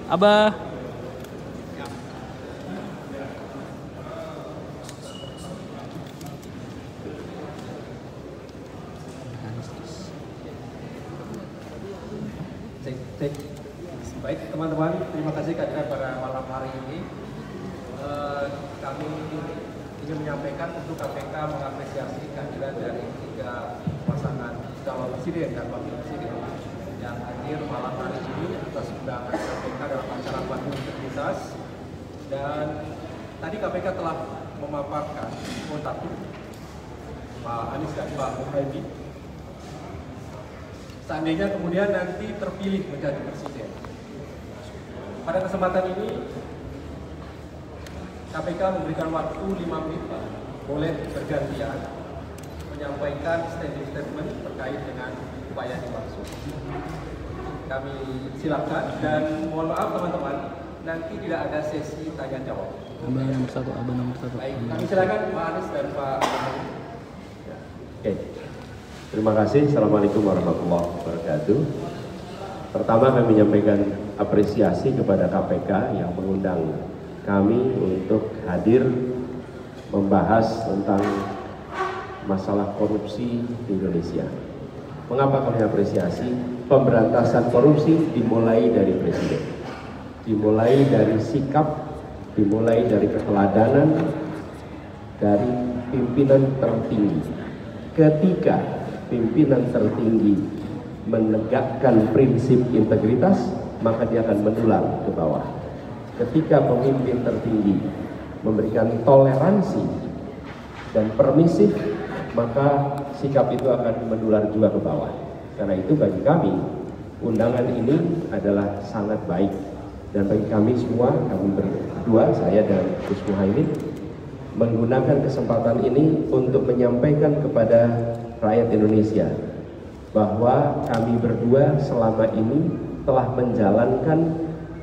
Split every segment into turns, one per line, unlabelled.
Abah.
Cek. Baik teman-teman, terima kasih kehadiran pada malam hari ini. Kami ingin menyampaikan untuk KPK mengapresiasi kehadiran dari 3 pasangan calon presiden dan wakil presiden yang hadir malam hari ini atas undangan KPK dalam acara Bandung Integritas. Dan tadi KPK telah memaparkan kontak Pak Anies dan Pak Muhaimin. Seandainya kemudian nanti terpilih menjadi presiden, pada kesempatan ini KPK memberikan waktu 5 menit, boleh bergantian menyampaikan standing statement terkait dengan upaya dimaksud. Kami silakan dan mohon maaf teman-teman, nanti tidak ada sesi tanya jawab.
Abah nomor satu.
Baik, kami silakan Pak Anies dan Pak Muhaimin.
Oke. Terima kasih. Assalamualaikum warahmatullahi wabarakatuh. Pertama kami menyampaikan apresiasi kepada KPK yang mengundang kami untuk hadir membahas tentang masalah korupsi di Indonesia. Mengapa kami apresiasi? Pemberantasan korupsi dimulai dari presiden, dimulai dari sikap, dimulai dari keteladanan dari pimpinan tertinggi. Ketika pimpinan tertinggi menegakkan prinsip integritas, maka dia akan menular ke bawah. Ketika pemimpin tertinggi memberikan toleransi dan permisif, maka sikap itu akan menular juga ke bawah. Karena itu bagi kami, undangan ini adalah sangat baik. Dan bagi kami semua, kami berdua, saya dan Gus Muhaimin, menggunakan kesempatan ini untuk menyampaikan kepada rakyat Indonesia bahwa kami berdua selama ini telah menjalankan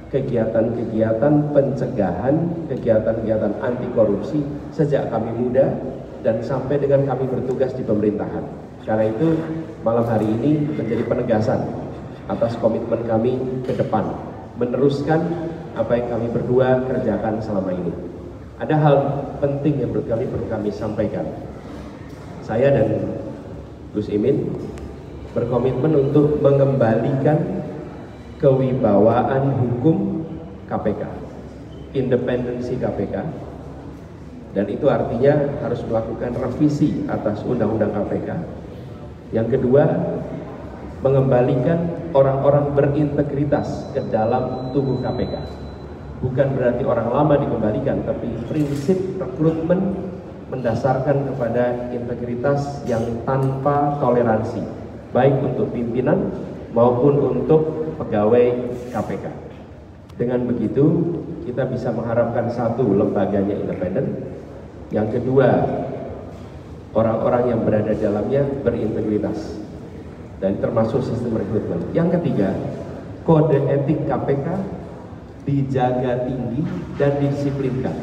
kegiatan-kegiatan pencegahan, kegiatan-kegiatan anti korupsi sejak kami muda dan sampai dengan kami bertugas di pemerintahan. Karena itu malam hari ini menjadi penegasan atas komitmen kami ke depan, meneruskan apa yang kami berdua kerjakan selama ini. Ada hal penting yang perlu kami sampaikan. Saya dan Gus Imin berkomitmen untuk mengembalikan kewibawaan hukum KPK, independensi KPK, dan itu artinya harus melakukan revisi atas undang-undang KPK. Yang kedua, mengembalikan orang-orang berintegritas ke dalam tubuh KPK. Bukan berarti orang lama dikembalikan, tapi prinsip rekrutmen mendasarkan kepada integritas yang tanpa toleransi, baik untuk pimpinan maupun untuk pegawai KPK. Dengan begitu, kita bisa mengharapkan satu, lembaganya independen. Yang kedua, orang-orang yang berada di dalamnya berintegritas, dan termasuk sistem rekrutmen. Yang ketiga, kode etik KPK dijaga tinggi dan didisiplinkan.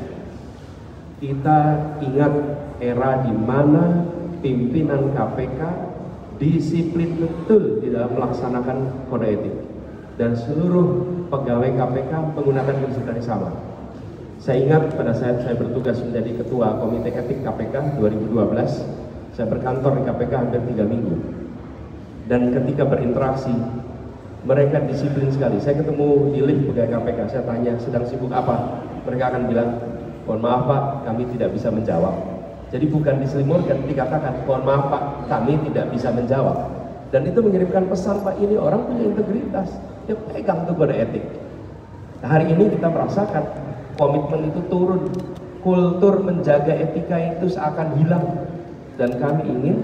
Kita ingat era di mana pimpinan KPK disiplin betul di dalam melaksanakan kode etik, dan seluruh pegawai KPK menggunakan prinsip yang sama. Saya ingat pada saat saya bertugas menjadi Ketua Komite Etik KPK 2012, saya berkantor di KPK hampir 3 minggu. Dan ketika berinteraksi, mereka disiplin sekali. Saya ketemu di lift pegawai KPK, saya tanya, sedang sibuk apa? Mereka akan bilang, mohon maaf Pak, kami tidak bisa menjawab. Jadi bukan diselimutkan, dikatakan, mohon maaf Pak, kami tidak bisa menjawab. Dan itu mengirimkan pesan, Pak, ini orang punya integritas, dia pegang tuh kode etik. Nah, hari ini kita merasakan komitmen itu turun, kultur menjaga etika itu seakan hilang. Dan kami ingin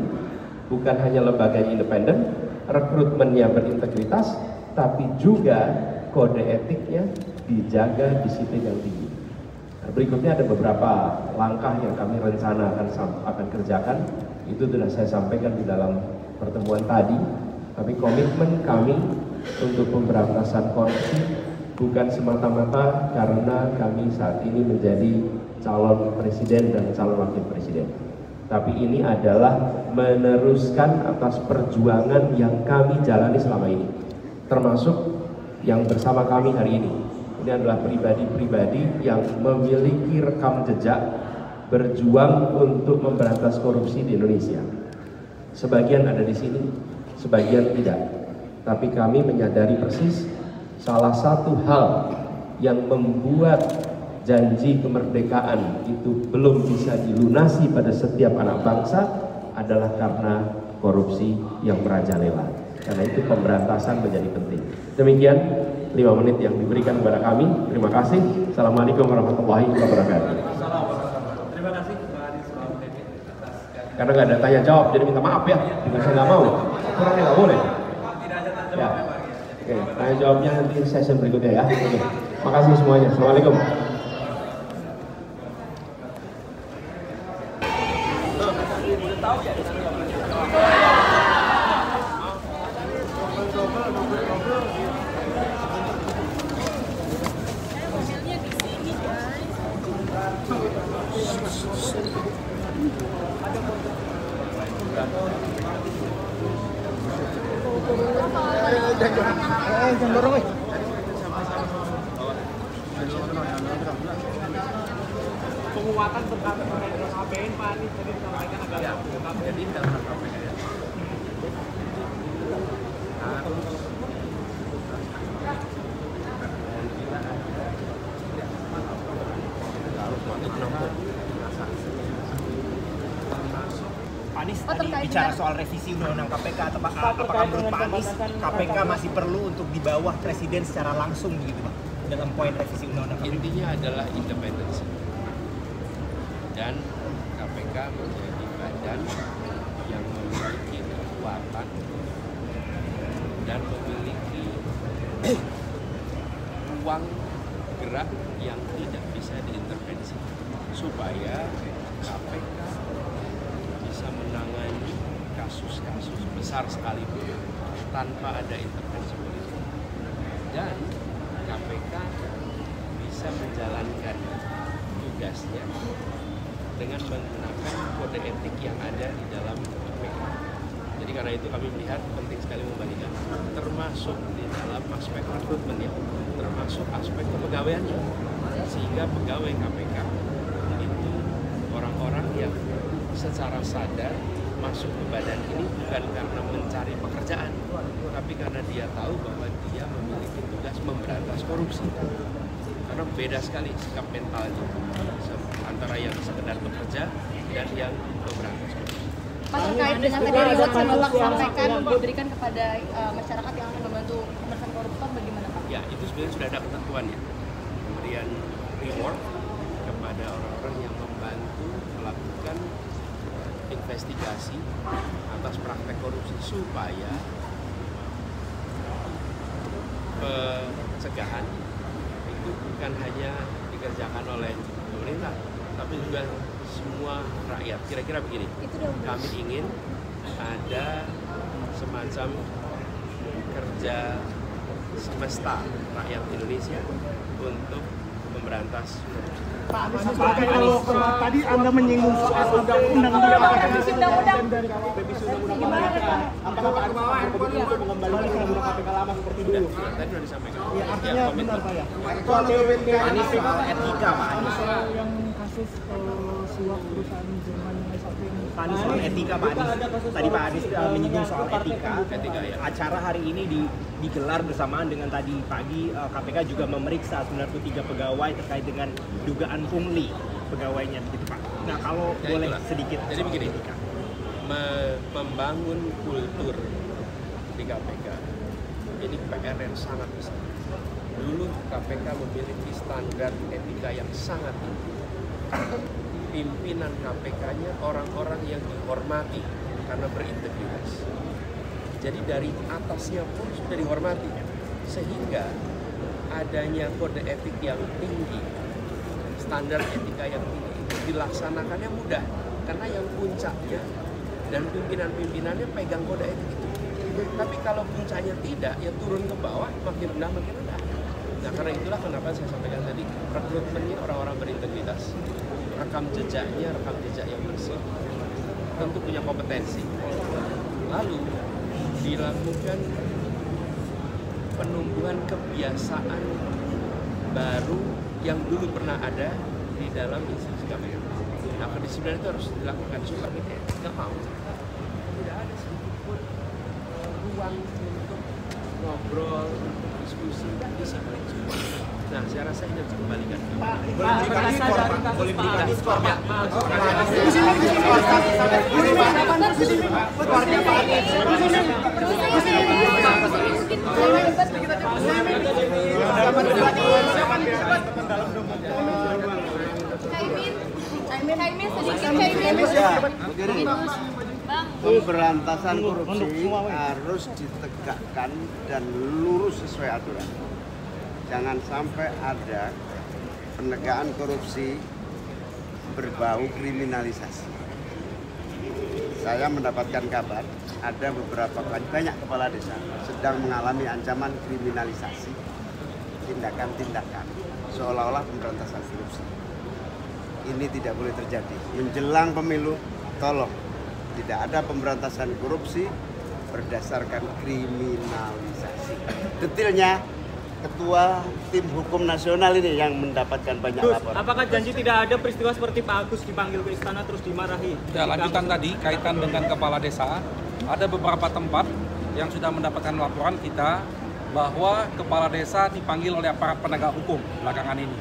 bukan hanya lembaganya independen, rekrutmennya berintegritas, tapi juga kode etiknya dijaga disiplin yang tinggi. Nah, berikutnya ada beberapa langkah yang kami rencana akan kerjakan. Itu sudah saya sampaikan di dalam pertemuan tadi. Tapi komitmen kami untuk pemberantasan korupsi bukan semata-mata karena kami saat ini menjadi calon presiden dan calon wakil presiden. Tapi ini adalah meneruskan atas perjuangan yang kami jalani selama ini. Termasuk yang bersama kami hari ini. Ini adalah pribadi-pribadi yang memiliki rekam jejak berjuang untuk memberantas korupsi di Indonesia. Sebagian ada di sini, sebagian tidak. Tapi kami menyadari persis salah satu hal yang membuat janji kemerdekaan itu belum bisa dilunasi pada setiap anak bangsa adalah karena korupsi yang merajalela. Karena itu pemberantasan menjadi penting. Demikian 5 menit yang diberikan kepada kami. Terima kasih. Assalamualaikum warahmatullahi wabarakatuh.
Terima kasih Pak Adi selamat atas
Karena nggak ada tanya jawab, jadi minta maaf ya. Jika saya nggak mau, kurangnya nggak boleh.
tidak ada tanda
Ya.
jawab ya.
Oke, tanya jawabnya nanti session berikutnya ya. Oke. Makasih semuanya. Assalamualaikum.
Penguatan terkait KPN Pak Anies tadi disampaikan agak jadi dalam KPK ya.
Pak Anies tadi bicara soal revisi undang-undang KPK, apakah menurut Pak Anies KPK masih perlu untuk di bawah presiden secara langsung begitu Pak dalam poin revisi undang-undang KPK?
Intinya adalah independensi dan KPK menjadi badan yang memiliki kekuatan dan memiliki ruang gerak yang tidak bisa diintervensi supaya KPK bisa menangani kasus-kasus besar sekalipun tanpa ada intervensi politik dan KPK bisa menjalankan tugasnya dengan menggunakan kode etik yang ada di dalam KPK. Jadi karena itu kami melihat penting sekali membalikan, termasuk di dalam aspek rekrutmen ya, termasuk aspek kepegawaiannya, sehingga pegawai KPK itu orang-orang yang secara sadar masuk ke badan ini bukan karena mencari pekerjaan, tapi karena dia tahu bahwa dia memiliki tugas memberantas korupsi. Karena beda sekali sikap mentalnya antara yang sekedar bekerja dan yang memberantas korupsi.
Pak, terkait dengan tadi reward yang Bapak sampaikan diberikan kepada masyarakat yang akan membantu pemberantasan koruptor, bagaimana Pak?
Ya, itu sebenarnya sudah ada ketentuannya. Kemudian reward kepada orang-orang yang membantu melakukan investigasi atas praktek korupsi supaya pencegahan itu bukan hanya dikerjakan oleh pemerintah, tapi juga semua rakyat. Kira-kira begini, kami ingin ada semacam kerja semesta rakyat Indonesia untuk memberantas korupsi.
Pak, kalau tadi Anda menyinggung soal undang-undang
revisi undang-undang
gimana Pak? Apakah Pak Anies akan berkomitmen untuk mengembalikan undang-undang KPK lama seperti dulu?
Tadi sudah disampaikan.
Ya, artinya benar Pak ya.
Soal Anies soal etika Pak Anies.
Yang kasus suap perusahaan Jerman S1 ini.
Pak Anies soal etika Pak Anies. Tadi Pak Anies menyinggung soal etika.
Ya.
Acara hari ini digelar bersamaan dengan tadi pagi KPK juga memeriksa 93 pegawai terkait dengan dugaan pungli pegawainya begitu Pak. Nah kalau
Ya,
boleh
itulah.
sedikit.
Jadi
soal
begini,
etika.
membangun kultur di KPK ini PR yang sangat besar. Dulu KPK memiliki standar etika yang sangat tinggi. Pimpinan KPK-nya orang-orang yang dihormati karena berintegritas. Jadi dari atasnya pun sudah dihormati, sehingga adanya kode etik yang tinggi, standar etika yang tinggi dilaksanakannya mudah karena yang puncaknya dan pimpinan-pimpinannya pegang kode etik itu. Tapi kalau puncaknya tidak, ya turun ke bawah makin rendah makin rendah. Nah karena itulah kenapa saya sampaikan tadi rekrutmennya orang-orang berintegritas, rekam jejak yang bersih, tentu punya kompetensi. Lalu dilakukan penumbuhan kebiasaan baru yang dulu pernah ada di dalam institusi KPK. Nah, kedisiplinan itu harus dilakukan suka gitu ya. Nggak mau. Tidak ada sedikit pun ruang untuk ngobrol, diskusi, disiplin semua. Nah, saya rasa ini harus dikembalikan. Boleh diberikan skor, Pak.
Pemberantasan korupsi harus ditegakkan dan lurus sesuai aturan. Jangan sampai ada penegakan korupsi berbau kriminalisasi. Saya mendapatkan kabar ada banyak kepala desa sedang mengalami ancaman kriminalisasi tindakan-tindakan seolah-olah pemberantasan korupsi. Ini tidak boleh terjadi. Menjelang pemilu, tolong tidak ada pemberantasan korupsi berdasarkan kriminalisasi. Detailnya Ketua Tim Hukum Nasional ini yang mendapatkan banyak laporan.
Apakah janji tidak ada peristiwa seperti Pak Agus dipanggil ke istana terus dimarahi?
Ya, lanjutan tadi kaitan dengan kepala desa, ada beberapa tempat yang sudah mendapatkan laporan kita bahwa kepala desa dipanggil oleh aparat penegak hukum belakangan ini.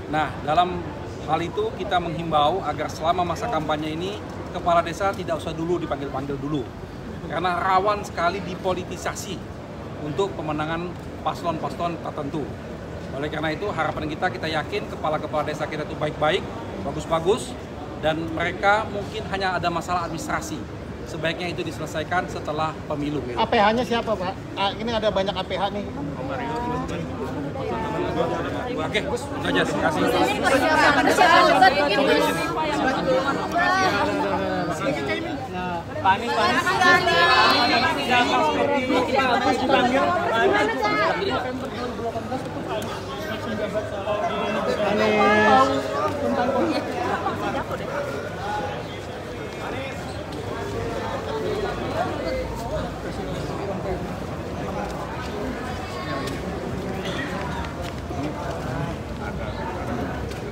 Nah, dalam hal itu kita menghimbau agar selama masa kampanye ini kepala desa tidak usah dulu dipanggil-panggil dulu. Karena rawan sekali dipolitisasi untuk pemenangan paslon-paslon tertentu. Oleh karena itu harapan kita yakin kepala-kepala desa kita itu baik-baik, bagus-bagus, dan mereka mungkin hanya ada masalah administrasi. Sebaiknya itu diselesaikan setelah pemilu.
APH-nya siapa, Pak? Ini ada banyak APH nih.
Oke, itu aja. Terima kasih.
Pak Anies dipanggil.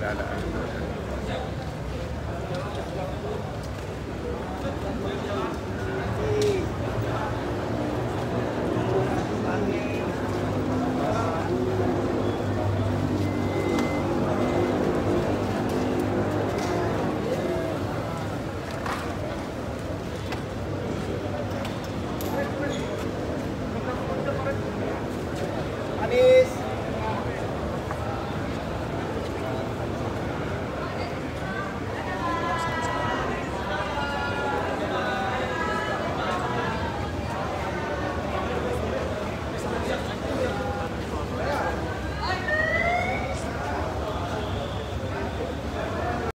Ada.